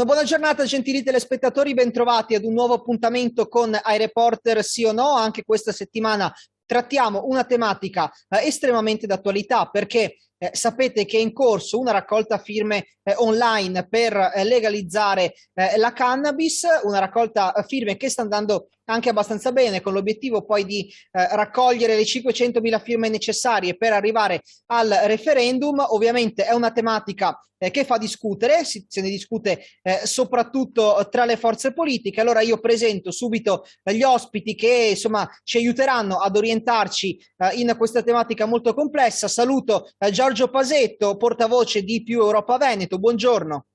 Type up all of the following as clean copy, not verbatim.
Una buona giornata, gentili telespettatori, bentrovati ad un nuovo appuntamento con iReporter Sì o No. Anche questa settimana trattiamo una tematica estremamente d'attualità perché sapete che è in corso una raccolta firme online per legalizzare la cannabis, una raccolta firme che sta andando anche abbastanza bene, con l'obiettivo poi di raccogliere le 500.000 firme necessarie per arrivare al referendum. Ovviamente è una tematica che fa discutere, se ne discute soprattutto tra le forze politiche. Allora io presento subito gli ospiti che insomma ci aiuteranno ad orientarci in questa tematica molto complessa. Saluto Giorgio Pasetto, portavoce di Più Europa Veneto, buongiorno.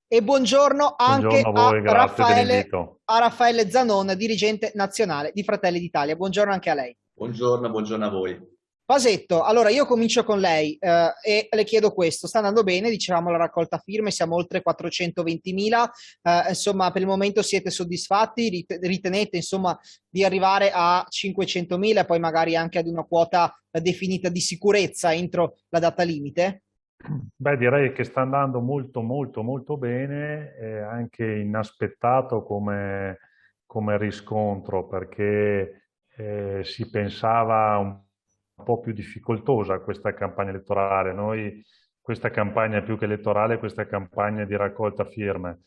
E buongiorno anche Buongiorno a voi, grazie dell'invito. a Raffaele Zanon, dirigente nazionale di Fratelli d'Italia. Buongiorno anche a lei. Buongiorno, buongiorno a voi. Pasetto, allora io comincio con lei e le chiedo questo. Sta andando bene, dicevamo la raccolta firme, siamo oltre 420.000, insomma per il momento siete soddisfatti, ritenete insomma di arrivare a 500.000 e poi magari anche ad una quota definita di sicurezza entro la data limite? Beh, direi che sta andando molto bene, anche inaspettato come riscontro, perché si pensava un po' più difficoltosa questa campagna elettorale. Noi, questa campagna più che elettorale, questa campagna di raccolta firme.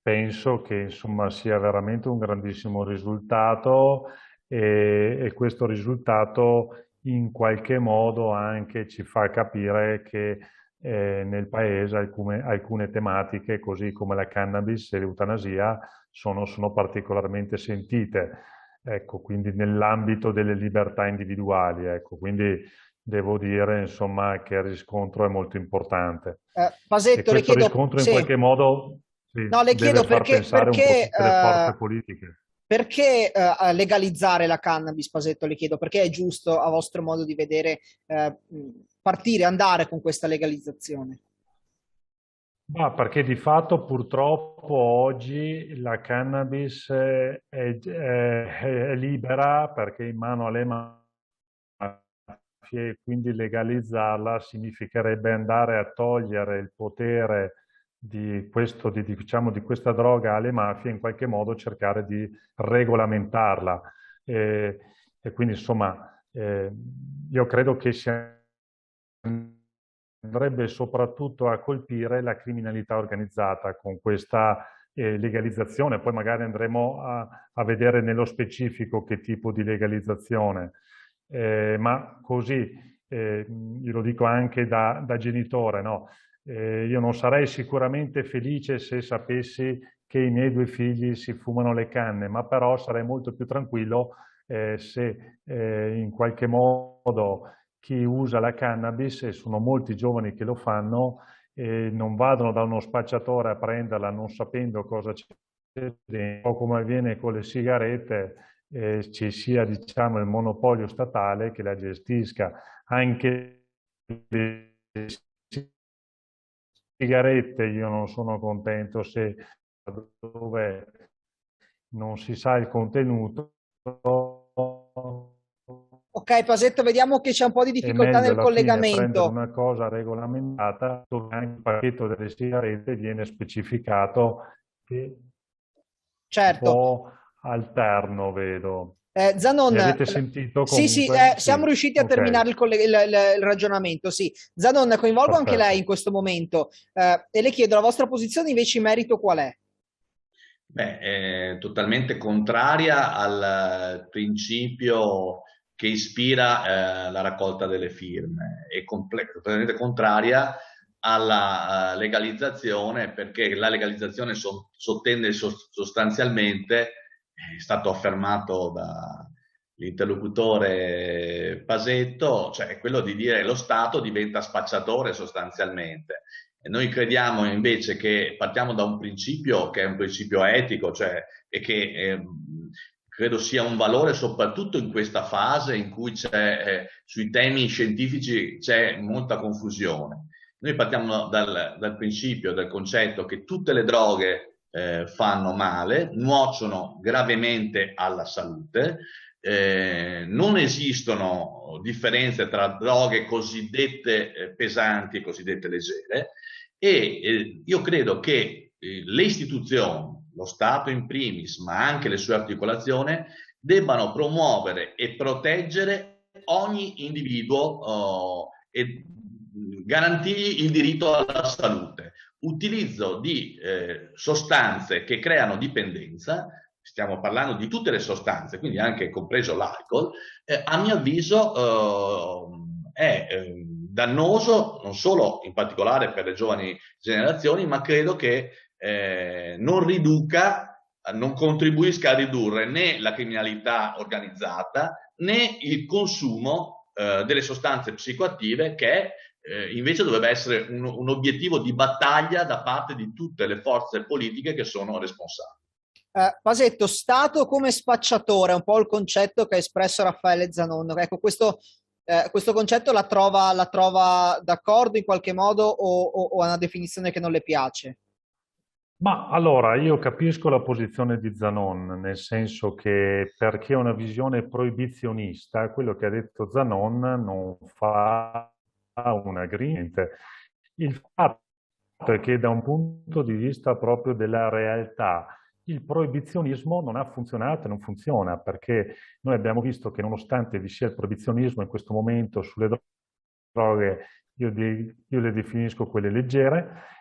Penso che insomma sia veramente un grandissimo risultato e questo risultato in qualche modo anche ci fa capire che nel paese alcune tematiche, così come la cannabis e l'eutanasia, sono particolarmente sentite. Ecco, quindi nell'ambito delle libertà individuali, ecco, quindi devo dire, insomma, che il riscontro è molto importante. E Pasetto, le questo chiedo, riscontro in sì, qualche modo sì, no, le deve chiedo far pensare un po' tutte le forze politiche. perché legalizzare la cannabis, Pasetto, le chiedo, perché è giusto a vostro modo di vedere partire, andare con questa legalizzazione? Ma perché di fatto purtroppo oggi la cannabis è libera perché è in mano alle mafie e quindi legalizzarla significherebbe andare a togliere il potere diciamo, di questa droga alle mafie e in qualche modo cercare di regolamentarla. E, e quindi insomma io credo che andrebbe soprattutto a colpire la criminalità organizzata con questa legalizzazione. Poi magari andremo a vedere nello specifico che tipo di legalizzazione. Ma così, io lo dico anche da genitore, no? Io non sarei sicuramente felice se sapessi che i miei due figli si fumano le canne, ma però sarei molto più tranquillo se in qualche modo chi usa la cannabis, e sono molti giovani che lo fanno, non vadano da uno spacciatore a prenderla non sapendo cosa c'è dentro, o come avviene con le sigarette, ci sia diciamo, il monopolio statale che la gestisca. Anche le sigarette io non sono contento se dove non si sa il contenuto. Ok, Pasetto, vediamo che c'è un po' di È difficoltà meglio nel alla fine prendere collegamento. una cosa regolamentata dove anche il pacchetto delle sigarette viene specificato che un Certo. po' alterno, vedo. Zanon, Mi avete sentito sì, sì, comunque? siamo Sì, riusciti a terminare ok, il ragionamento, sì. Zanon, coinvolgo anche lei in perfetto. questo momento e le chiedo la vostra posizione invece in merito qual è? Beh, è totalmente contraria al principio che ispira la raccolta delle firme, è totalmente contraria alla legalizzazione perché la legalizzazione sottende sostanzialmente, è stato affermato dall'interlocutore Pasetto, cioè quello di dire che lo Stato diventa spacciatore sostanzialmente. E noi crediamo invece che partiamo da un principio che è un principio etico, cioè, e che credo sia un valore soprattutto in questa fase in cui sui temi scientifici c'è molta confusione. Noi partiamo dal principio, dal concetto che tutte le droghe fanno male, nuociono gravemente alla salute, non esistono differenze tra droghe cosiddette pesanti e cosiddette leggere. io credo che le istituzioni, lo Stato in primis, ma anche le sue articolazioni, debbano promuovere e proteggere ogni individuo e garantirgli il diritto alla salute. Utilizzo di sostanze che creano dipendenza, stiamo parlando di tutte le sostanze, quindi anche compreso l'alcol, a mio avviso è dannoso non solo in particolare per le giovani generazioni, ma credo che non contribuisca a ridurre né la criminalità organizzata né il consumo delle sostanze psicoattive, che invece dovrebbe essere un obiettivo di battaglia da parte di tutte le forze politiche che sono responsabili. Pasetto, Stato come spacciatore, è un po' il concetto che ha espresso Raffaele Zanon. Ecco, questo concetto la trova d'accordo in qualche modo o è una definizione che non le piace? Ma allora, io capisco la posizione di Zanon, nel senso che perché è una visione proibizionista, quello che ha detto Zanon non fa un agreement. Il fatto è che da un punto di vista proprio della realtà, il proibizionismo non ha funzionato e non funziona, perché noi abbiamo visto che nonostante vi sia il proibizionismo in questo momento sulle droghe, io le definisco quelle leggere,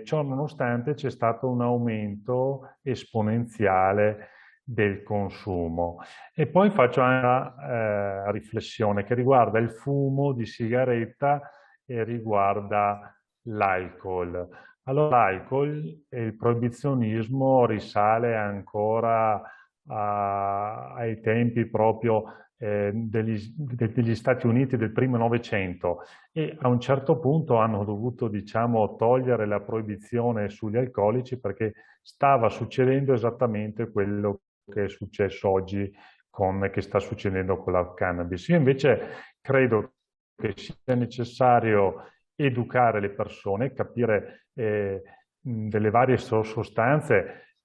ciò nonostante c'è stato un aumento esponenziale del consumo. E poi faccio una riflessione che riguarda il fumo di sigaretta e riguarda l'alcol. Allora, l'alcol e il proibizionismo risale ancora ai tempi proprio degli Stati Uniti del primo Novecento, e a un certo punto hanno dovuto, diciamo, togliere la proibizione sugli alcolici perché stava succedendo esattamente quello che è successo oggi che sta succedendo con la cannabis. Io invece credo che sia necessario educare le persone, capire delle varie sostanze.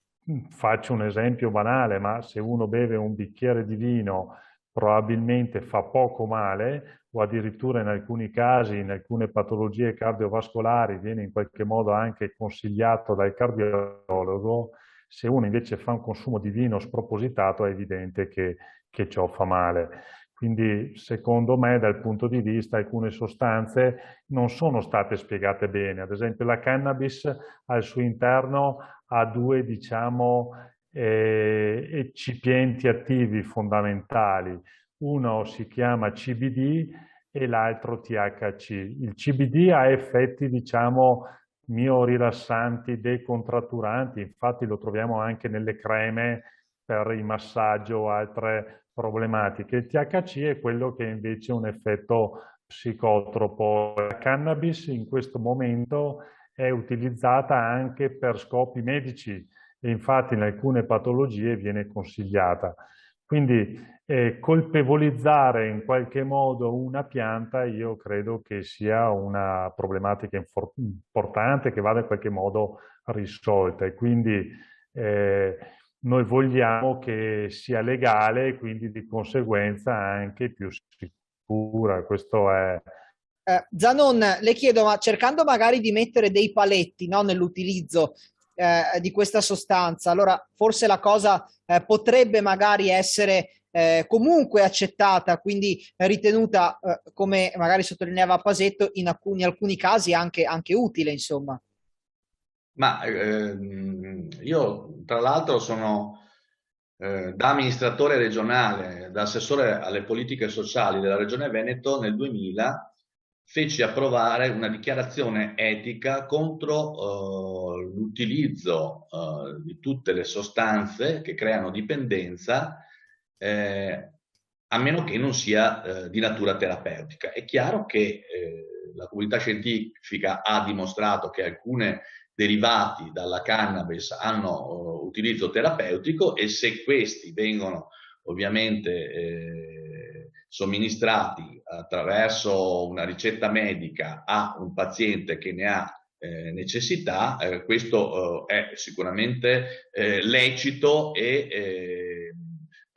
Faccio un esempio banale, ma se uno beve un bicchiere di vino probabilmente fa poco male, o addirittura in alcuni casi, in alcune patologie cardiovascolari, viene in qualche modo anche consigliato dal cardiologo. Se uno invece fa un consumo di vino spropositato, è evidente che ciò fa male. Quindi, secondo me, dal punto di vista, alcune sostanze non sono state spiegate bene. Ad esempio, la cannabis al suo interno ha due, diciamo, eccipienti attivi fondamentali. Uno si chiama CBD e l'altro THC. Il CBD ha effetti, diciamo, miorilassanti, decontratturanti, infatti lo troviamo anche nelle creme per il massaggio o altre problematiche. Il THC è quello che invece ha un effetto psicotropo. La cannabis in questo momento è utilizzata anche per scopi medici e infatti in alcune patologie viene consigliata. Quindi colpevolizzare in qualche modo una pianta io credo che sia una problematica importante che vada in qualche modo risolta, e quindi noi vogliamo che sia legale e quindi di conseguenza anche più sicura. Questo è... Zanon, le chiedo, ma cercando magari di mettere dei paletti, no, nell'utilizzo di questa sostanza, allora forse la cosa potrebbe magari essere comunque accettata, quindi ritenuta, come magari sottolineava Pasetto, in alcuni casi anche utile, insomma. Ma io tra l'altro sono da amministratore regionale, da assessore alle politiche sociali della Regione Veneto nel 2000 feci approvare una dichiarazione etica contro l'utilizzo di tutte le sostanze che creano dipendenza, a meno che non sia di natura terapeutica. È chiaro che la comunità scientifica ha dimostrato che alcune derivati dalla cannabis hanno utilizzo terapeutico, e se questi vengono ovviamente somministrati attraverso una ricetta medica a un paziente che ne ha necessità, questo è sicuramente lecito e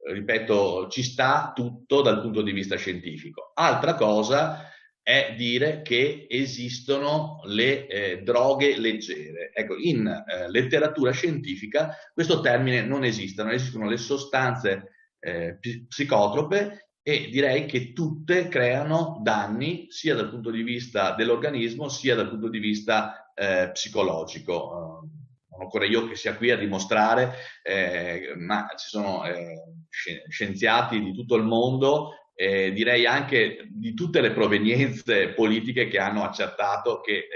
ripeto, ci sta tutto dal punto di vista scientifico. Altra cosa è dire che esistono le droghe leggere. Ecco, in letteratura scientifica questo termine non esiste, non esistono le sostanze psicotrope e direi che tutte creano danni sia dal punto di vista dell'organismo sia dal punto di vista psicologico. Non occorre io che sia qui a dimostrare, ma ci sono scienziati di tutto il mondo, direi anche di tutte le provenienze politiche, che hanno accertato che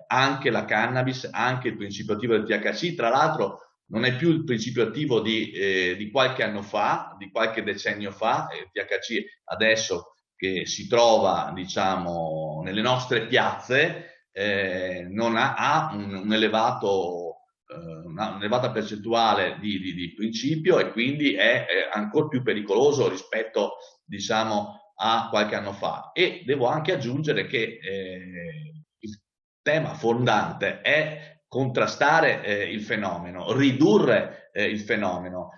anche la cannabis, anche il principio attivo del THC, tra l'altro non è più il principio attivo di qualche anno fa, di qualche decennio fa. Il THC adesso che si trova, diciamo, nelle nostre piazze, non ha un elevato, un'elevata percentuale di principio, e quindi è ancora più pericoloso rispetto, diciamo, a qualche anno fa. E devo anche aggiungere che il tema fondante è contrastare il fenomeno, ridurre il fenomeno,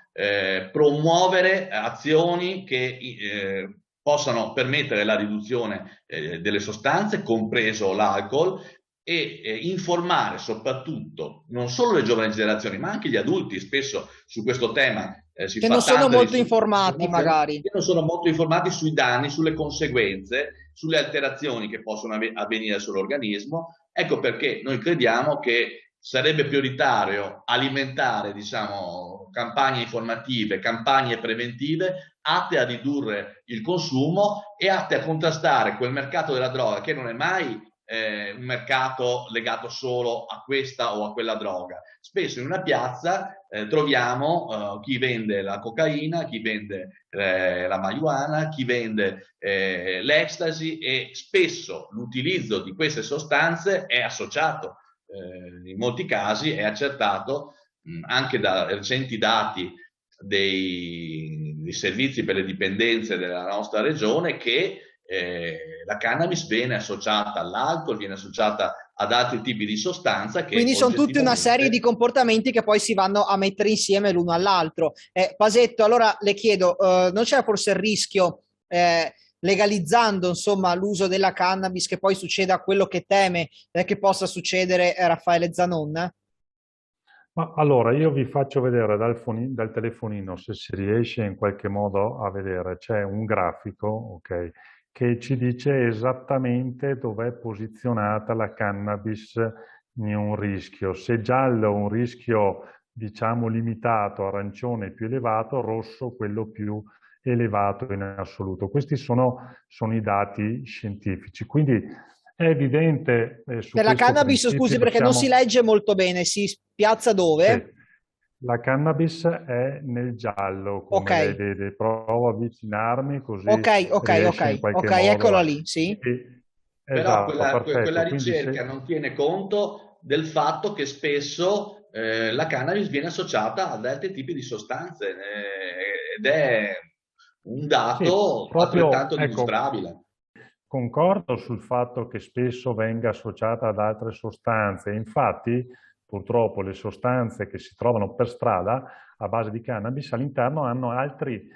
promuovere azioni che possano permettere la riduzione delle sostanze, compreso l'alcol, e informare soprattutto non solo le giovani generazioni, ma anche gli adulti. Spesso su questo tema si Che fa non sono tanta molto informati, magari. che non sono molto informati sui danni, sulle conseguenze, sulle alterazioni che possono avvenire sull'organismo. Ecco perché noi crediamo che sarebbe prioritario alimentare, diciamo, campagne informative, campagne preventive atte a ridurre il consumo e atte a contrastare quel mercato della droga, che non è mai un mercato legato solo a questa o a quella droga. Spesso in una piazza troviamo chi vende la cocaina, chi vende la marijuana, chi vende l'ecstasy, e spesso l'utilizzo di queste sostanze è associato, in molti casi è accertato anche da recenti dati dei servizi per le dipendenze della nostra regione, che la cannabis viene associata all'alcol, viene associata ad altri tipi di sostanza che Quindi sono tutta una serie di comportamenti che poi si vanno a mettere insieme l'uno all'altro. Pasetto, allora le chiedo, non c'è forse il rischio, legalizzando insomma l'uso della cannabis, che poi succeda quello che teme che possa succedere Raffaele Zanon? Ma allora io vi faccio vedere dal telefonino, se si riesce in qualche modo a vedere, c'è un grafico, ok, che ci dice esattamente dove è posizionata la cannabis in un rischio. Se giallo un rischio, diciamo, limitato, arancione più elevato, rosso quello più elevato in assoluto. Questi sono i dati scientifici. Quindi è evidente su Per la questo cannabis, scusi, principio perché non si siamo... legge molto bene, si piazza Sì, dove? la cannabis è nel giallo, Ok, come lei vede. Provo a avvicinarmi così ok, ok, ok, riesce in qualche ok, modo eccola a... lì, sì. Però Esatto, quella perfetto. Quindi ricerca non tiene conto del fatto che spesso la cannabis viene associata ad altri tipi di sostanze, ed è un sì, dato proprio, altrettanto ecco, dimostrabile. concordo sul fatto che spesso venga associata ad altre sostanze. Infatti, purtroppo, le sostanze che si trovano per strada a base di cannabis all'interno hanno altri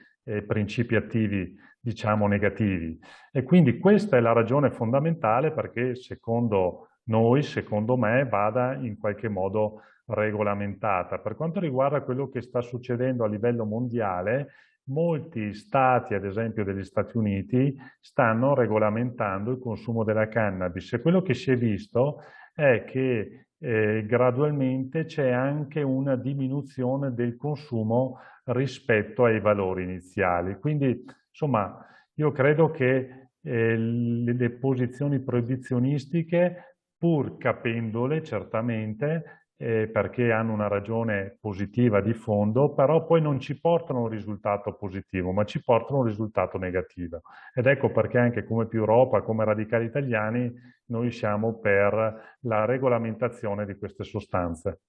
principi attivi, diciamo, negativi. E quindi questa è la ragione fondamentale perché, secondo noi, secondo me, vada in qualche modo regolamentata. Per quanto riguarda quello che sta succedendo a livello mondiale, molti stati, ad esempio degli Stati Uniti, stanno regolamentando il consumo della cannabis, e quello che si è visto è che gradualmente c'è anche una diminuzione del consumo rispetto ai valori iniziali. Quindi, insomma, io credo che le posizioni proibizionistiche, pur capendole certamente, perché hanno una ragione positiva di fondo, però poi non ci portano a un risultato positivo, ma ci portano a un risultato negativo. Ed ecco perché anche come Più Europa, come Radicali Italiani, noi siamo per la regolamentazione di queste sostanze.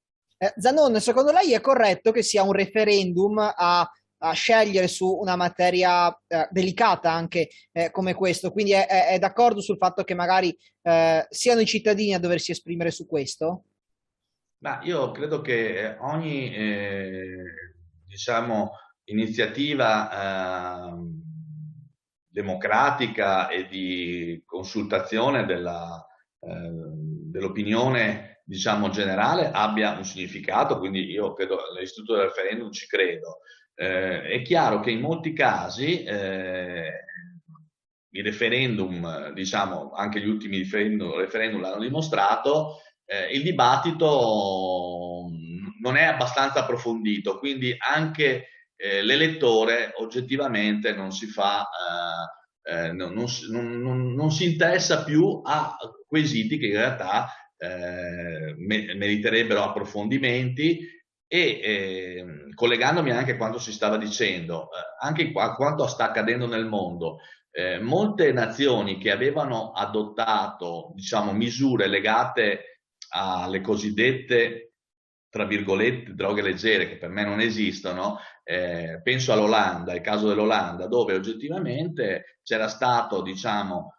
Zanon, secondo lei è corretto che sia un referendum a scegliere su una materia delicata anche come questo? Quindi è d'accordo sul fatto che magari siano i cittadini a doversi esprimere su questo? Ma io credo che ogni, diciamo, iniziativa democratica e di consultazione dell'opinione, diciamo, generale abbia un significato, quindi io credo all'istituto del referendum, ci credo. È chiaro che in molti casi i referendum, diciamo, anche gli ultimi referendum l'hanno dimostrato, il dibattito non è abbastanza approfondito, quindi anche l'elettore oggettivamente non si fa, non si interessa più a quesiti che in realtà meriterebbero approfondimenti. E collegandomi anche a quanto si stava dicendo, anche a quanto sta accadendo nel mondo, molte nazioni che avevano adottato, diciamo, misure legate alle cosiddette, tra virgolette, droghe leggere, che per me non esistono, penso all'Olanda, il caso dell'Olanda, dove oggettivamente c'era stato, diciamo,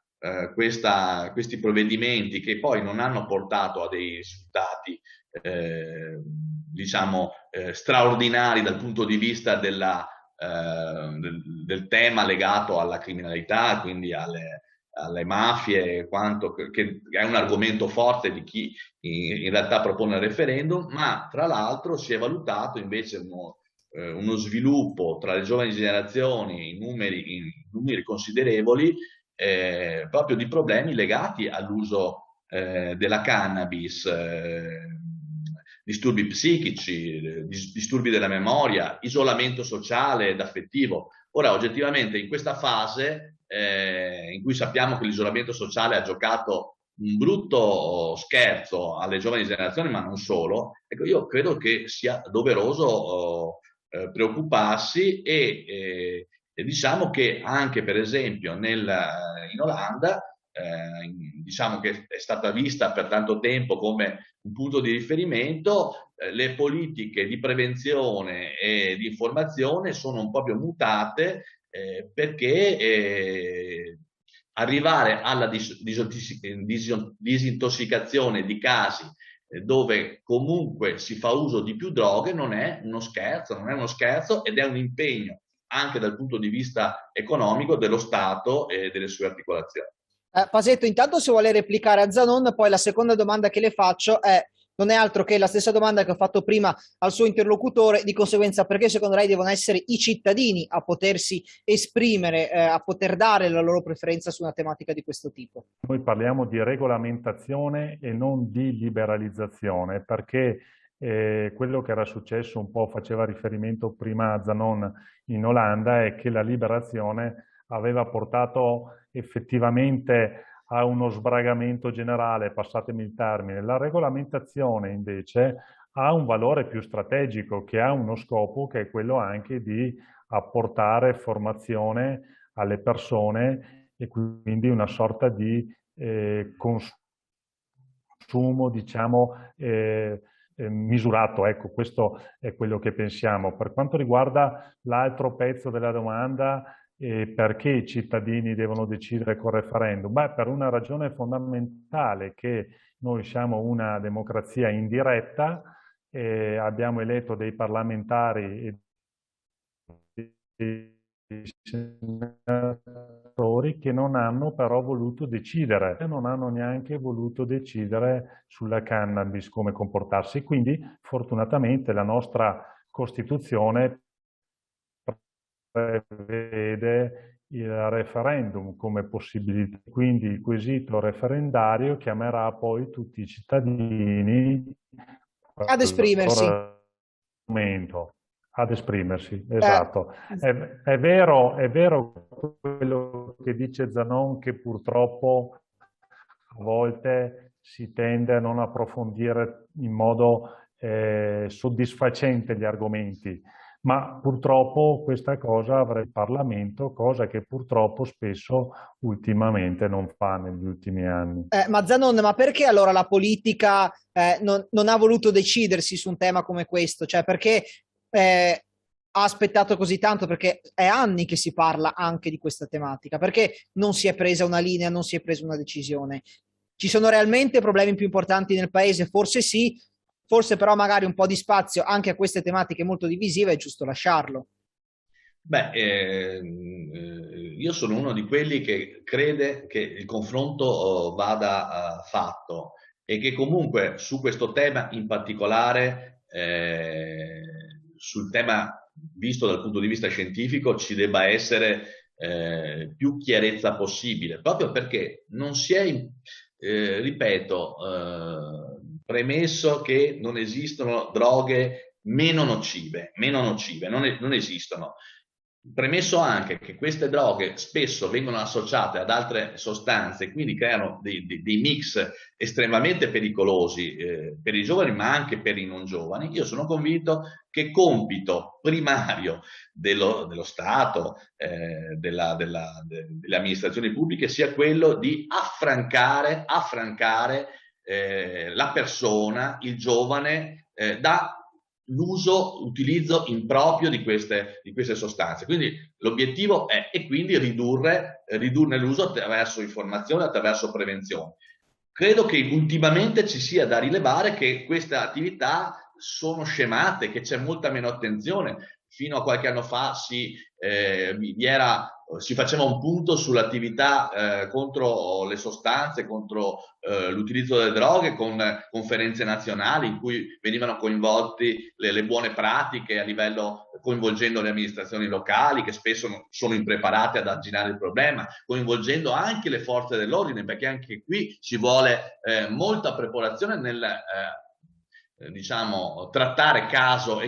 questi provvedimenti che poi non hanno portato a dei risultati diciamo straordinari dal punto di vista del tema legato alla criminalità, quindi alle mafie, che è un argomento forte di chi in realtà propone il referendum, ma tra l'altro si è valutato invece uno sviluppo tra le giovani generazioni in numeri considerevoli, proprio di problemi legati all'uso della cannabis, disturbi psichici, disturbi della memoria, isolamento sociale ed affettivo. Ora, oggettivamente, in questa fase in cui sappiamo che l'isolamento sociale ha giocato un brutto scherzo alle giovani generazioni, ma non solo, ecco, io credo che sia doveroso preoccuparsi e diciamo che anche, per esempio, in Olanda, diciamo che è stata vista per tanto tempo come un punto di riferimento, le politiche di prevenzione e di informazione sono un po' più mutate, perché arrivare alla disintossicazione di casi dove comunque si fa uso di più droghe non è uno scherzo ed è un impegno anche dal punto di vista economico dello Stato e delle sue articolazioni. Pasetto, intanto se vuole replicare a Zanon, poi la seconda domanda che le faccio non è altro che la stessa domanda che ho fatto prima al suo interlocutore, di conseguenza perché secondo lei devono essere i cittadini a potersi esprimere, a poter dare la loro preferenza su una tematica di questo tipo? Noi parliamo di regolamentazione e non di liberalizzazione, perché quello che era successo un po', faceva riferimento prima a Zanon in Olanda, è che la liberazione aveva portato effettivamente a uno sbragamento generale, passatemi il termine. La regolamentazione invece ha un valore più strategico, che ha uno scopo che è quello anche di apportare formazione alle persone e quindi una sorta di consumo, diciamo, misurato. Ecco, questo è quello che pensiamo. Per quanto riguarda l'altro pezzo della domanda, perché i cittadini devono decidere col referendum? Beh, per una ragione fondamentale, che noi siamo una democrazia indiretta, abbiamo eletto dei parlamentari e dei senatori che non hanno però voluto decidere, non hanno neanche voluto decidere sulla cannabis come comportarsi. Quindi fortunatamente la nostra Costituzione prevede il referendum come possibilità, quindi il quesito referendario chiamerà poi tutti i cittadini Ad esprimersi. Ad esprimersi, esatto. È vero quello che dice Zanon, che purtroppo a volte si tende a non approfondire in modo soddisfacente gli argomenti, ma purtroppo questa cosa avrà il Parlamento, cosa che purtroppo spesso ultimamente non fa negli ultimi anni. Ma Zanon, ma perché allora la politica non ha voluto decidersi su un tema come questo? Cioè, perché ha aspettato così tanto? Perché è anni che si parla anche di questa tematica. Perché non si è presa una linea, non si è presa una decisione? Ci sono realmente problemi più importanti nel paese? Forse sì, forse però magari un po' di spazio anche a queste tematiche molto divisive è giusto lasciarlo. Beh, io sono uno di quelli che crede che il confronto vada fatto e che comunque su questo tema in particolare, sul tema visto dal punto di vista scientifico, ci debba essere più chiarezza possibile, proprio perché non si è, ripeto, premesso che non esistono droghe meno nocive, non esistono. Premesso anche che queste droghe spesso vengono associate ad altre sostanze, quindi creano dei mix estremamente pericolosi per i giovani, ma anche per i non giovani, io sono convinto che compito primario dello Stato, delle amministrazioni pubbliche, sia quello di affrancare la persona, il giovane, da utilizzo improprio di queste sostanze. Quindi l'obiettivo è e quindi ridurne l'uso attraverso informazione, attraverso prevenzione. Credo che ultimamente ci sia da rilevare che queste attività sono scemate, che c'è molta meno attenzione. Fino a qualche anno fa si faceva un punto sull'attività contro le sostanze, contro l'utilizzo delle droghe, con conferenze nazionali in cui venivano coinvolti le buone pratiche a livello, coinvolgendo le amministrazioni locali che spesso sono impreparate ad arginare il problema, coinvolgendo anche le forze dell'ordine, perché anche qui ci vuole molta preparazione nel diciamo, trattare caso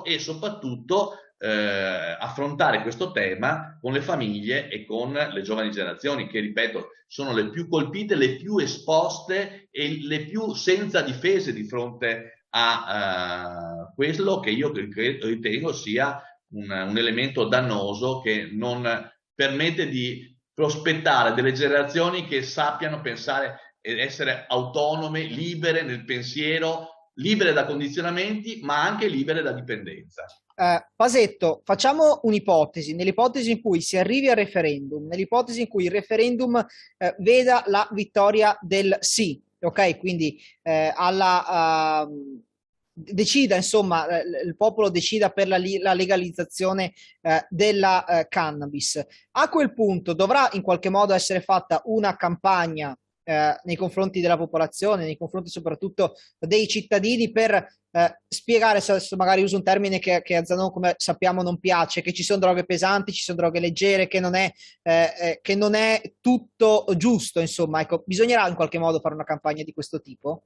e soprattutto affrontare questo tema con le famiglie e con le giovani generazioni che, ripeto, sono le più colpite, le più esposte e le più senza difese di fronte a quello che io ritengo sia un elemento dannoso che non permette di prospettare delle generazioni che sappiano pensare ed essere autonome, libere nel pensiero, libere da condizionamenti, ma anche libere da dipendenza. Pasetto, facciamo un'ipotesi, nell'ipotesi in cui si arrivi al referendum, nell'ipotesi in cui il referendum veda la vittoria del sì, ok? Quindi decida, insomma, il popolo decida per la legalizzazione della cannabis. A quel punto dovrà in qualche modo essere fatta una campagna nei confronti della popolazione, nei confronti soprattutto dei cittadini per spiegare, se magari uso un termine che a Zanon, come sappiamo, non piace, che ci sono droghe pesanti, ci sono droghe leggere, che non è tutto giusto, insomma, ecco, bisognerà in qualche modo fare una campagna di questo tipo?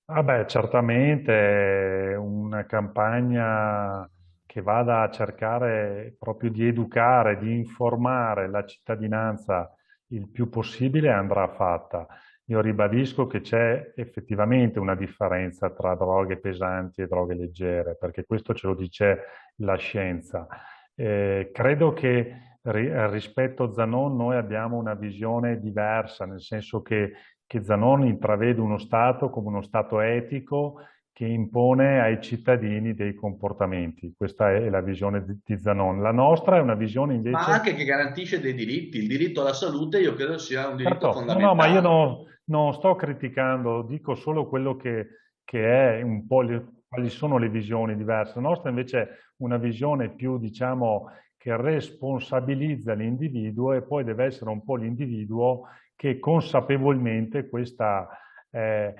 Beh, certamente una campagna che vada a cercare proprio di educare, di informare la cittadinanza il più possibile andrà fatta. Io ribadisco che c'è effettivamente una differenza tra droghe pesanti e droghe leggere, perché questo ce lo dice la scienza. Credo che rispetto a Zanon noi abbiamo una visione diversa, nel senso che Zanon intravede uno Stato come uno Stato etico che impone ai cittadini dei comportamenti. Questa è la visione di Zanon. La nostra è una visione invece... Ma anche che garantisce dei diritti. Il diritto alla salute io credo sia un diritto Certo, fondamentale. no, ma io non sto criticando, dico solo quello che è un po' quali sono le visioni diverse. La nostra invece è una visione più, diciamo, che responsabilizza l'individuo e poi deve essere un po' l'individuo che consapevolmente, questa è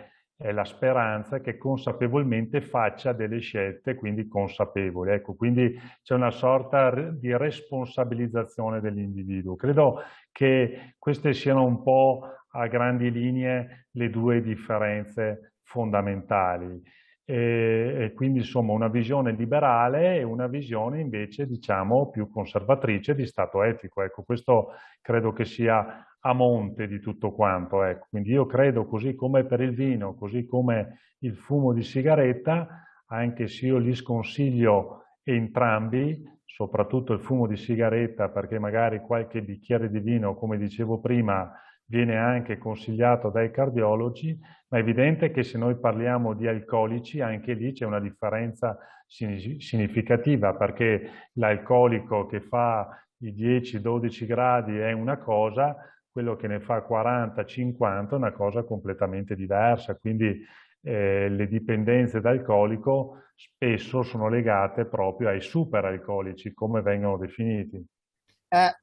la speranza, che consapevolmente faccia delle scelte, quindi consapevoli. Ecco, quindi c'è una sorta di responsabilizzazione dell'individuo. Credo che queste siano un po' a grandi linee le due differenze fondamentali. E quindi insomma una visione liberale e una visione invece diciamo più conservatrice di Stato etico. Ecco, questo credo che sia a monte di tutto quanto. Ecco. Quindi io credo, così come per il vino, così come il fumo di sigaretta, anche se io li sconsiglio entrambi, soprattutto il fumo di sigaretta, perché magari qualche bicchiere di vino, come dicevo prima, viene anche consigliato dai cardiologi, ma è evidente che se noi parliamo di alcolici, anche lì c'è una differenza significativa, perché l'alcolico che fa i 10-12 gradi è una cosa, quello che ne fa 40-50 è una cosa completamente diversa, quindi le dipendenze da alcolico spesso sono legate proprio ai superalcolici, come vengono definiti.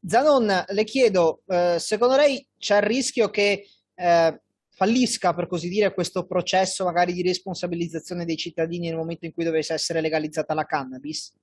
Zanon, le chiedo, secondo lei c'è il rischio che fallisca, per così dire, questo processo magari di responsabilizzazione dei cittadini nel momento in cui dovesse essere legalizzata la cannabis?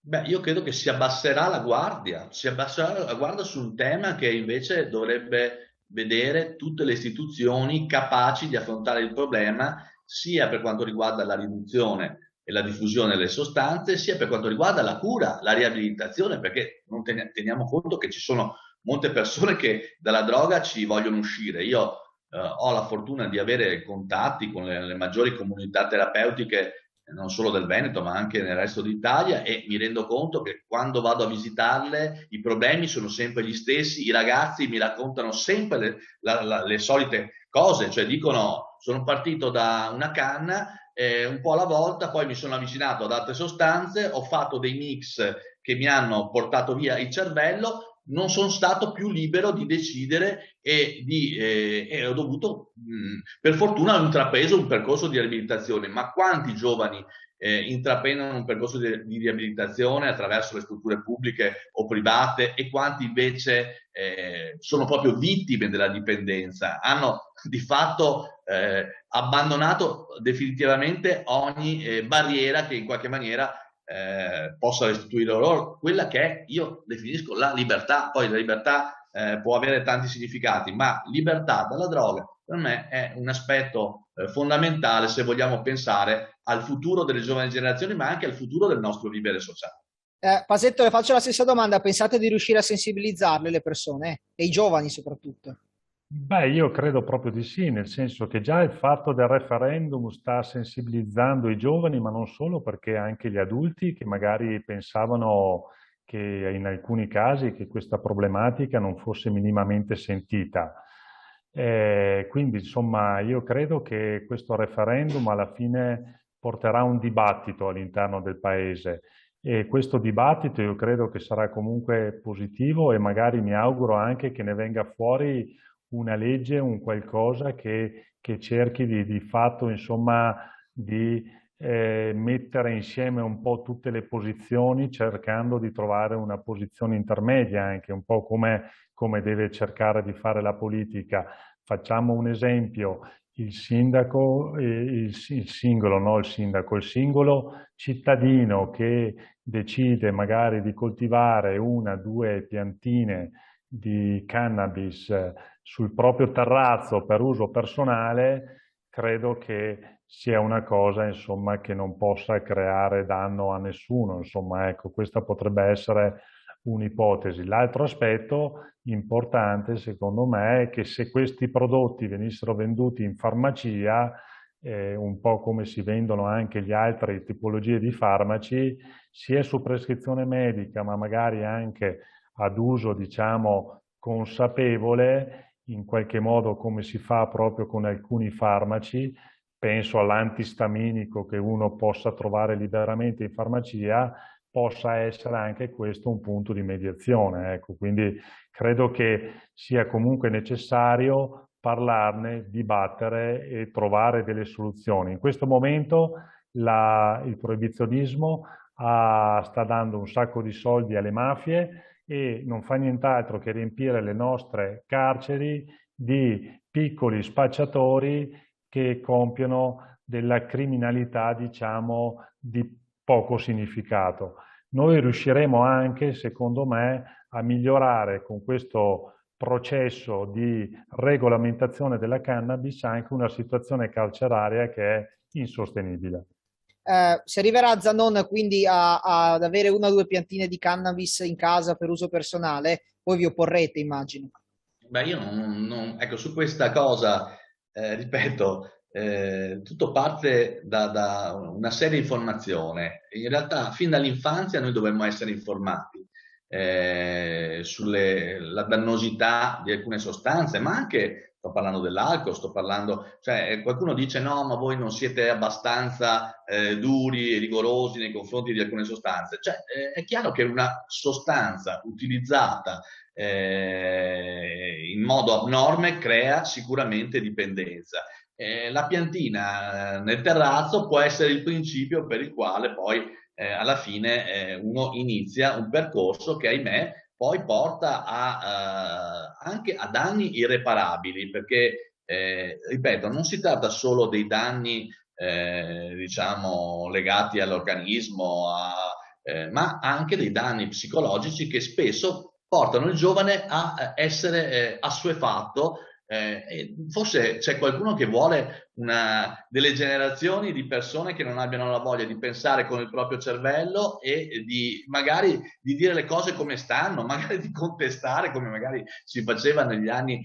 Beh, io credo che si abbasserà la guardia su un tema che invece dovrebbe vedere tutte le istituzioni capaci di affrontare il problema, sia per quanto riguarda la riduzione e la diffusione delle sostanze, sia per quanto riguarda la cura, la riabilitazione, perché non teniamo conto che ci sono molte persone che dalla droga ci vogliono uscire. Io ho la fortuna di avere contatti con le maggiori comunità terapeutiche non solo del Veneto, ma anche nel resto d'Italia, e mi rendo conto che quando vado a visitarle i problemi sono sempre gli stessi, i ragazzi mi raccontano sempre le solite cose, cioè dicono sono partito da una canna, un po' alla volta, poi mi sono avvicinato ad altre sostanze, ho fatto dei mix che mi hanno portato via il cervello, non sono stato più libero di decidere e ho dovuto, per fortuna ho intrapreso un percorso di riabilitazione, ma quanti giovani intraprendono un percorso di riabilitazione attraverso le strutture pubbliche o private e quanti invece sono proprio vittime della dipendenza, hanno di fatto abbandonato definitivamente ogni barriera che in qualche maniera possa restituire loro quella che io definisco la libertà. Poi la libertà può avere tanti significati, ma libertà dalla droga per me è un aspetto fondamentale se vogliamo pensare al futuro delle giovani generazioni, ma anche al futuro del nostro vivere sociale. Pasetto, le faccio la stessa domanda. Pensate di riuscire a sensibilizzarle le persone e i giovani soprattutto? Beh, io credo proprio di sì, nel senso che già il fatto del referendum sta sensibilizzando i giovani, ma non solo, perché anche gli adulti che magari pensavano che in alcuni casi che questa problematica non fosse minimamente sentita. Quindi, insomma, io credo che questo referendum alla fine porterà un dibattito all'interno del paese e questo dibattito io credo che sarà comunque positivo e magari mi auguro anche che ne venga fuori una legge, un qualcosa che cerchi di fatto, insomma, di mettere insieme un po' tutte le posizioni, cercando di trovare una posizione intermedia, anche un po' come deve cercare di fare la politica. Facciamo un esempio, il sindaco, il singolo, no il sindaco, il singolo cittadino che decide magari di coltivare una, due piantine di cannabis sul proprio terrazzo per uso personale, credo che sia una cosa, insomma, che non possa creare danno a nessuno. Insomma, ecco, questa potrebbe essere un'ipotesi. L'altro aspetto importante, secondo me, è che se questi prodotti venissero venduti in farmacia, un po' come si vendono anche gli altri tipologie di farmaci, sia su prescrizione medica, ma magari anche ad uso, diciamo, consapevole, in qualche modo come si fa proprio con alcuni farmaci, penso all'antistaminico che uno possa trovare liberamente in farmacia, possa essere anche questo un punto di mediazione. Ecco, quindi credo che sia comunque necessario parlarne, dibattere e trovare delle soluzioni. In questo momento il proibizionismo sta dando un sacco di soldi alle mafie e non fa nient'altro che riempire le nostre carceri di piccoli spacciatori che compiono della criminalità, diciamo, di poco significato. Noi riusciremo anche, secondo me, a migliorare con questo processo di regolamentazione della cannabis anche una situazione carceraria che è insostenibile. Si arriverà Zanon quindi ad avere una o due piantine di cannabis in casa per uso personale, voi vi opporrete, immagino. Beh, io ecco, su questa cosa, ripeto, tutto parte da una seria informazione. In realtà, fin dall'infanzia noi dovremmo essere informati sulla dannosità di alcune sostanze, ma anche, sto parlando dell'alcol, sto parlando, cioè qualcuno dice no, ma voi non siete abbastanza duri e rigorosi nei confronti di alcune sostanze. Cioè, è chiaro che una sostanza utilizzata in modo abnorme crea sicuramente dipendenza. La piantina nel terrazzo può essere il principio per il quale poi alla fine uno inizia un percorso che ahimè poi porta anche a danni irreparabili, perché, ripeto, non si tratta solo dei danni, diciamo, legati all'organismo, ma anche dei danni psicologici che spesso portano il giovane a essere assuefatto. Forse c'è qualcuno che vuole delle generazioni di persone che non abbiano la voglia di pensare con il proprio cervello e magari di dire le cose come stanno, magari di contestare come magari si faceva negli anni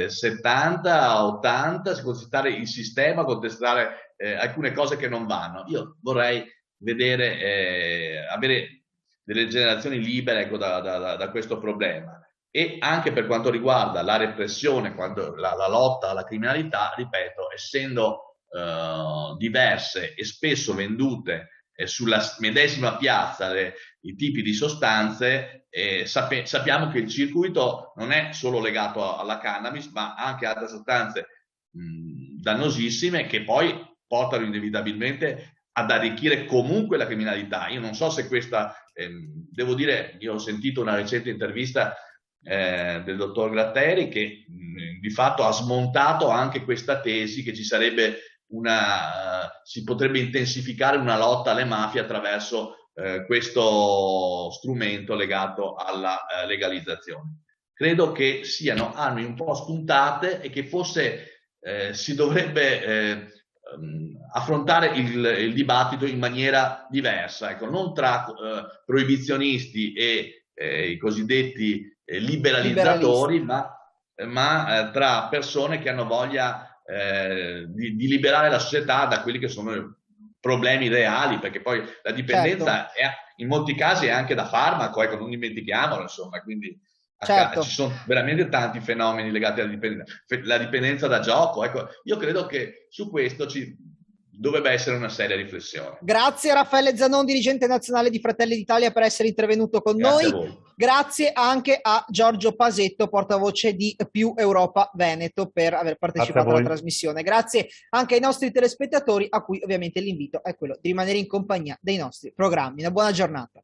70, 80, contestare il sistema, contestare alcune cose che non vanno. Io vorrei vedere, avere delle generazioni libere, ecco, da questo problema. E anche per quanto riguarda la repressione, la lotta alla criminalità, ripeto, essendo diverse e spesso vendute sulla medesima piazza i tipi di sostanze, sappiamo che il circuito non è solo legato alla cannabis, ma anche a altre sostanze dannosissime che poi portano inevitabilmente ad arricchire comunque la criminalità. Io non so se questa, devo dire, io ho sentito una recente intervista del dottor Gratteri che di fatto ha smontato anche questa tesi che ci sarebbe si potrebbe intensificare una lotta alle mafie attraverso questo strumento legato alla legalizzazione. Credo che siano armi un po' spuntate e che forse si dovrebbe affrontare il dibattito in maniera diversa, ecco, non tra proibizionisti e i cosiddetti liberalizzatori, ma tra persone che hanno voglia di liberare la società da quelli che sono problemi reali, perché poi la dipendenza in molti casi è anche da farmaco, ecco, non dimentichiamolo, insomma, quindi ci sono veramente tanti fenomeni legati alla dipendenza, la dipendenza da gioco, ecco, io credo che su questo dovrebbe essere una seria riflessione. Grazie a Raffaele Zanon, dirigente nazionale di Fratelli d'Italia, per essere intervenuto con Grazie noi. A voi. Grazie anche a Giorgio Pasetto, portavoce di Più Europa Veneto, per aver partecipato alla trasmissione. Grazie anche ai nostri telespettatori, a cui ovviamente l'invito è quello di rimanere in compagnia dei nostri programmi. Una buona giornata.